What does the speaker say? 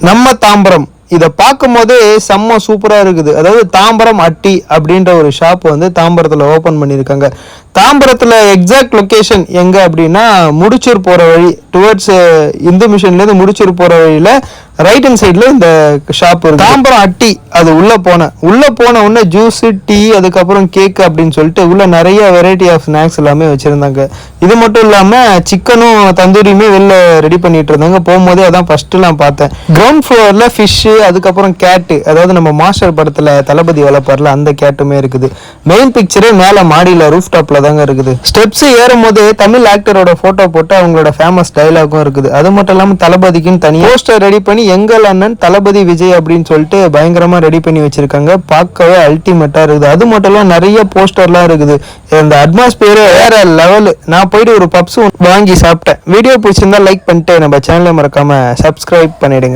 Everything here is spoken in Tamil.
நம்ம தாம்பரம் இதை பார்க்கும் போதே செம்ம சூப்பராக இருக்குது. அதாவது தாம்பரம் அட்டி அப்படின்ற ஒரு ஷாப் வந்து தாம்பரத்தில் ஓப்பன் பண்ணியிருக்காங்க. தாம்பரத்தில் எக்ஸாக்ட் லொக்கேஷன் எங்கே அப்படின்னா முடிச்சூர் போகிற வழி டுவர்ட்ஸ் இந்து மிஷன்லேருந்து முடிச்சூர் போகிற வழியில் ரைட் ஹேண்ட் சைடில் இந்த ஷாப் இருக்குது. தாம்பரம் அட்டி அது உள்ளே போன உடனே ஜூஸு டீ அதுக்கப்புறம் கேக்கு அப்படின்னு சொல்லிட்டு உள்ள நிறைய வெரைட்டி ஆஃப் ஸ்நாக்ஸ் எல்லாமே வச்சுருந்தாங்க. இது மட்டும் இல்லாமல் சிக்கனும் தந்தூரியுமே வெளில ரெடி பண்ணிட்டு இருந்தாங்க. போகும்போதே அதான் ஃபர்ஸ்ட் நான் பார்த்தேன். கிரவுண்ட் ஃப்ளோரில் ஃபிஷ்ஷு அதுக்கப்புறம் கேட்டு, அதாவது நம்ம மாஸ்டர் படத்தில் தளபதி வளர்ப்பார்ல அந்த கேட்டுமே இருக்குது. மெயின் பிக்சரே மேலே மாடியில் ரூஃப் டாப்பில் தாங்க இருக்குது. ஸ்டெப்ஸ் ஏறும் போது தமிழ் ஆக்டரோட ஃபோட்டோ போட்டு அவங்களோட ஃபேமஸ் டைலாகும் இருக்குது. அது மட்டும் இல்லாமல் தளபதிக்குன்னு தனியாக போஸ்டர் ரெடி பண்ணி எங்கள் அண்ணன் தளபதி விஜய் அப்படின்னு சொல்லிட்டு பயங்கரமாக ரெடி பண்ணி வச்சிருக்காங்க. பார்க்கவே அல்டிமேட்டாக இருக்குது. அது மட்டும் இல்லாமல் நிறைய போஸ்டர்லாம் இருக்குது. இந்த அட்மாஸ்பியரே வேற லெவலு. நான் போயிட்டு ஒரு பப்ஸ் வாங்கி சாப்பிட்டேன். வீடியோ பிடிச்சிருந்தா லைக் பண்ணிட்டு நம்ம சேனலை மறக்காம சப்ஸ்கிரைப் பண்ணிடுங்க.